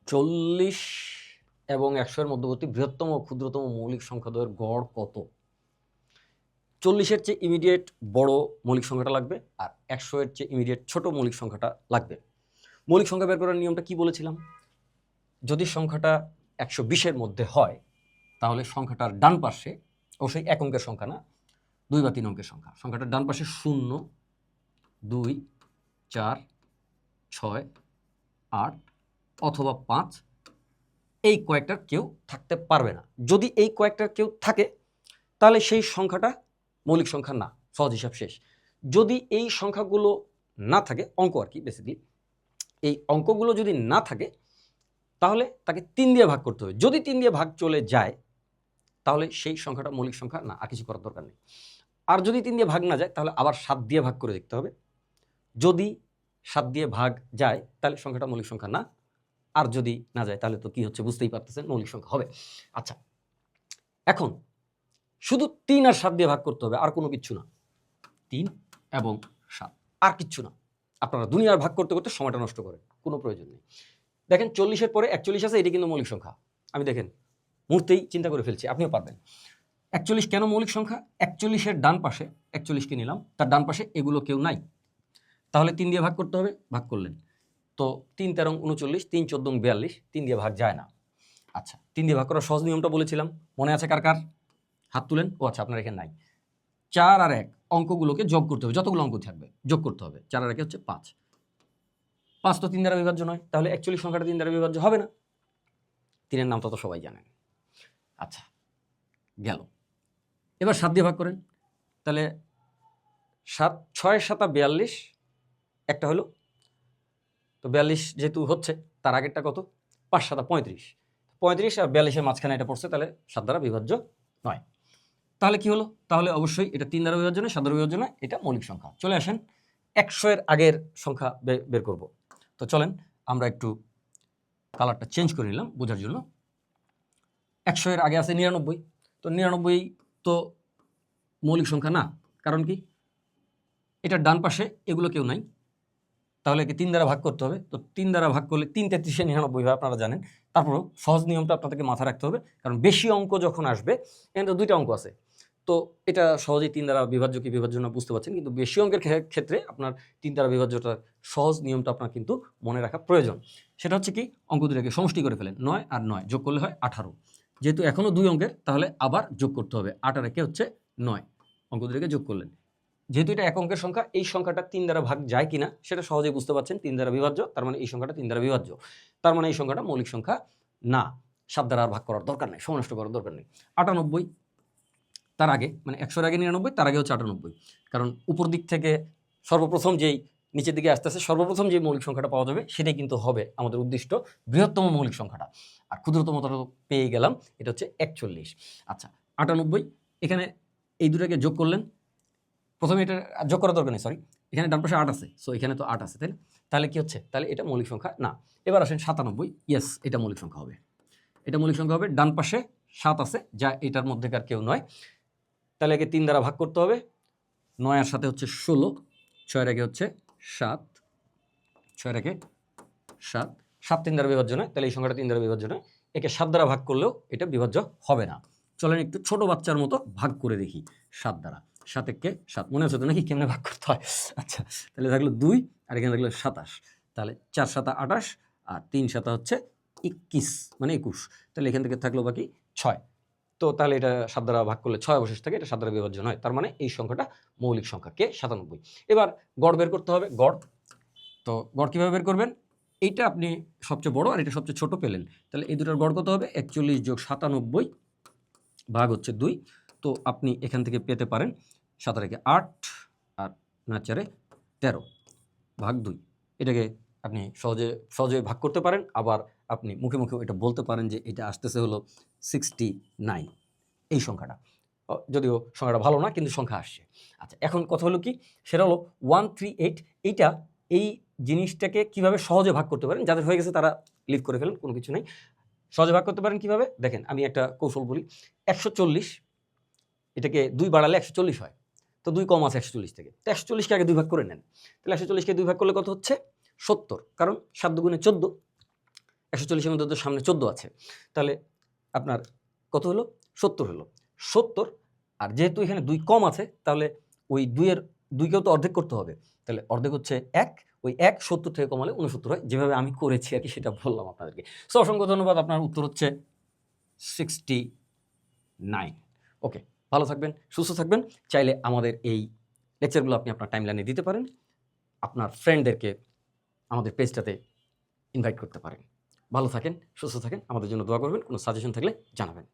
40 এবং 100 এর মধ্যবর্তী বৃহত্তম ও ক্ষুদ্রতম মৌলিক সংখ্যাদ্বয়ের গড় কত? 40 এর চেয়ে ইমিডিয়েট বড় মৌলিক সংখ্যাটা লাগবে, আর 100 এর চেয়ে ইমিডিয়েট ছোট মৌলিক সংখ্যাটা লাগবে। মৌলিক সংখ্যা বের করার নিয়মটা কি বলেছিলাম? যদি সংখ্যাটা 120 এর মধ্যে হয়, তাহলে সংখ্যাটার ডান পাশে, অবশ্যই এক অঙ্কের সংখ্যা না, 2 বা 3 অঙ্কের সংখ্যা, সংখ্যাটার ডান পাশে 0, 2, 4, 6, 8 অথবা 5 এই কয়েকটার কেউ থাকতে পারবে না। যদি এই কয়েকটার কেউ থাকে, তাহলে সেই সংখ্যাটা মৌলিক সংখ্যা না, সহজ হিসাব শেষ। যদি এই সংখ্যাগুলো না থাকে, অঙ্ক আর কি বেসিক্যালি, এই অঙ্কগুলো যদি না থাকে, তাহলে তাকে 3 দিয়ে ভাগ করতে হবে। যদি 3 দিয়ে ভাগ চলে যায়, তাহলে সেই সংখ্যাটা মৌলিক সংখ্যা না, আর কিছু করার দরকার নেই। আর যদি 3 দিয়ে ভাগ না যায়, তাহলে আবার 7 দিয়ে ভাগ করে দেখতে হবে। যদি 7 দিয়ে ভাগ যায়, তাহলে সংখ্যাটা মৌলিক সংখ্যা না। আর যদি না যায়, তাহলে তো কি হচ্ছে বুঝতেই পারতেছেন, মৌলিক সংখ্যা হবে। আচ্ছা, এখন শুধু 3 আর 7 দিয়ে ভাগ করতে হবে, আর কোনো কিচ্ছু না। 3 এবং 7, আর কিচ্ছু না। আপনারা দুনিয়ার ভাগ করতে করতে সময়টা নষ্ট করেন, কোনো প্রয়োজন নেই। দেখেন 40-এর পরে 41 আছে, এটি কিন্তু মৌলিক সংখ্যা। আমি দেখেন মুহূর্তেই চিন্তা করে ফেলছি, আপনিও পারবেন। 41 কেন মৌলিক সংখ্যা? 41-এর ডান পাশে, 41কে নিলাম, তার ডান পাশে এগুলো কেউ নাই, তাহলে 3 দিয়ে ভাগ করতে হবে। ভাগ করলেন, তো 3 13 39, 3 14 42, 3 দিয়ে ভাগ যায় না। আচ্ছা, 3 দিয়ে ভাগ করার সহজ নিয়মটা বলেছিলাম, মনে আছে কার কার? হাত তুলেন। ও আচ্ছা, আপনার এখানে নাই। 4 আর 1 অঙ্কগুলোকে যোগ করতে হবে, যতগুলো অঙ্ক থাকবে যোগ করতে হবে। 4 আর 1 হচ্ছে 5। 5 তো 3 দ্বারা বিভাজ্য নয়, তাহলে 41 সংখ্যাটা 3 দ্বারা বিভাজ্য হবে না। 3-এর নাম তো সবাই জানেন। আচ্ছা, গেল। এবার 7 দিয়ে ভাগ করেন, তাহলে 7 6 7 42, একটা হলো। তো 42 যেহেতু হচ্ছে, তার আগেরটা কত? 5 7 35, 35 আর 42-এর মাঝখানে এটা পড়ছে, তাহলে 7 দ্বারা বিভাজ্য নয়। তাহলে কি হলো? তাহলে অবশ্যই এটা 3 দ্বারা বিভাজ্য নয়, 7 দ্বারা বিভাজ্য নয়, এটা মৌলিক সংখ্যা। চলে আসেন 100 এর আগের সংখ্যা বের করব। তো চলেন আমরা একটু কালারটা চেঞ্জ করে নিলাম বোঝার জন্য। 100 এর আগে আছে 99। তো 99 তো মৌলিক সংখ্যা না, কারণ কি? এটার ডান পাশে এগুলো কেউ নাই, তাহলে একে 3 দ্বারা ভাগ করতে হবে। তো 3 দ্বারা ভাগ করলে 3 33 99 হয়, আপনারা জানেন। তারপরও সহজ নিয়মটা আপনাদেরকে মাথায় রাখতে হবে, কারণ বেশি অঙ্ক যখন আসবে, এখানে তো 2টা অঙ্ক আছে, তো এটা সহজেই 3 দ্বারা বিভাজ্য কি বিভাজ্য না বুঝতে পারছেন। কিন্তু বেশি অঙ্কের ক্ষেত্রে আপনার 3 দ্বারা বিভাজ্যটার সহজ নিয়মটা আপনার কিন্তু মনে রাখা প্রয়োজন। সেটা হচ্ছে কি, অঙ্ক দুটোকে সমষ্টি করে ফেলেন। 9 আর 9 যোগ করলে হয় 18। যেহেতু এখনও 2 অঙ্কের, তাহলে আবার যোগ করতে হবে। 8 আর 1 হচ্ছে 9, অঙ্ক দুটোকে যোগ করলেন। যেহেতু এটা এক অঙ্কের সংখ্যা, এই সংখ্যাটা 3 দ্বারা ভাগ যায় কিনা সেটা সহজেই বুঝতে পারছেন। 3 দ্বারা বিভাজ্য, তার মানে এই সংখ্যাটা 3 দ্বারা বিভাজ্য, তার মানে এই সংখ্যাটা মৌলিক সংখ্যা না। 7 দ্বারা আর ভাগ করার দরকার নেই, সময় নষ্ট করার দরকার নেই। 98 তার আগে, মানে 100-এর আগে 99, তার আগে হচ্ছে 98। কারণ উপর দিক থেকে সর্বপ্রথম যেই নিচের দিকে আস্তে আস্তে সর্বপ্রথম যে মৌলিক সংখ্যাটা পাওয়া যাবে, সেটাই কিন্তু হবে আমাদের উদ্দিষ্ট বৃহত্তম মৌলিক সংখ্যাটা। আর ক্ষুদ্রতমটা তো পেয়ে গেলাম, এটা হচ্ছে 41। আচ্ছা, 98, এখানে এই দুটাকে যোগ করলেন। প্রথমে এটা যোগ করার দরকার নেই, সরি, এখানে ডান পাশে 8 আছে, সো এখানে তো 8 আছে, তাই না? তাহলে কি হচ্ছে? তাহলে এটা মৌলিক সংখ্যা না। এবার আসেন 97, ইয়েস, এটা মৌলিক সংখ্যা হবে। এটা মৌলিক সংখ্যা হবে, ডান পাশে 7 আছে, যা এটার মধ্যেকার কেউ নয়। তাহলে একে 3 দ্বারা ভাগ করতে হবে। 9 আর 7 হচ্ছে 16, 6 এর আগে হচ্ছে 7, 6 এর আগে 7, 7 3 দ্বারা বিভাজ্য নয়, তাহলে এই সংখ্যাটা 3 দ্বারা বিভাজ্য নয়। একে 7 দ্বারা ভাগ করলেও এটা বিভাজ্য হবে না। চলেন একটু ছোট বাচ্চার মতো ভাগ করে দেখি 7 দ্বারা। 7 একে 7, মনে আছে তো নাকি কেমনে ভাগ করতে হয়? আচ্ছা, তাহলে থাকলো 2, আর এখানে থাকলো 27, তাহলে 4 7 28, আর 3 7 হচ্ছে 21, মানে 21। তাহলে এখান থেকে থাকলো বাকি 6। তো তাহলে এটা 7 দ্বারা ভাগ করলে 6 অবশেষ থাকে, এটা 7 দ্বারা বিভাজ্য নয়, তার মানে এই সংখ্যাটা মৌলিক সংখ্যা। কে? 97। এবার গড় বের করতে হবে। গড়, তো গড় কীভাবে বের করবেন? এইটা আপনি সবচেয়ে বড় আর এটা সবচেয়ে ছোট পেলেন, তাহলে এই দুটার গড় কত হবে? 41 যোগ 97 ভাগ হচ্ছে 2। তো আপনি এখান থেকে পেতে পারেন 7 রেখে 8 আর 9 4 13 ভাগ 2। এটাকে আপনি সহজে ভাগ করতে পারেন, আবার আপনি মুখে মুখেও এটা বলতে পারেন যে এটা আসতেছে হলো 69, এই সংখ্যাটা। যদিও সংখ্যাটা ভালো না, কিন্তু সংখ্যা আসছে। আচ্ছা, এখন কথা হলো কি, সেটা হলো 138। এইটা, এই জিনিসটাকে কিভাবে সহজে ভাগ করতে পারেন, যাদের হয়ে গেছে তারা লিভ করে ফেলেন, কোনো কিছু নেই। সহজে ভাগ করতে পারেন কিভাবে দেখেন, আমি একটা কৌশল বলি। 140, এটাকে 2 বাড়ালে 140 হয়, তো 2 কম আছে 140 থেকে, তো 140-কে আগে 2 ভাগ করে নেন। তাহলে 140-কে 2 ভাগ করলে কত হচ্ছে? 70, কারণ 7 2 14। 140-এর মধ্যে তো সামনে 14 আছে, তাহলে আপনার কত হলো? 70 হলো। 70, আর যেহেতু এখানে 2 কম আছে, তাহলে ওই 2-কেও তো অর্ধেক করতে হবে। তাহলে অর্ধেক হচ্ছে 1, ওই 1 70 থেকে কমালে 69 হয়, যেভাবে আমি করেছি আর কি, সেটা বললাম আপনাদেরকে। সো অসংখ্য ধন্যবাদ, আপনার উত্তর হচ্ছে 69। ওকে, ভালো থাকবেন, সুস্থ থাকবেন। চাইলে আমাদের এই লেকচারগুলো আপনি আপনার টাইমলাইনে দিতে পারেন, আপনার ফ্রেন্ডদেরকে আমাদের পেজটাতে ইনভাইট করতে পারেন। ভালো থাকেন, সুস্থ থাকেন, আমাদের জন্য দোয়া করবেন। কোনো সাজেশন থাকলে জানাবেন।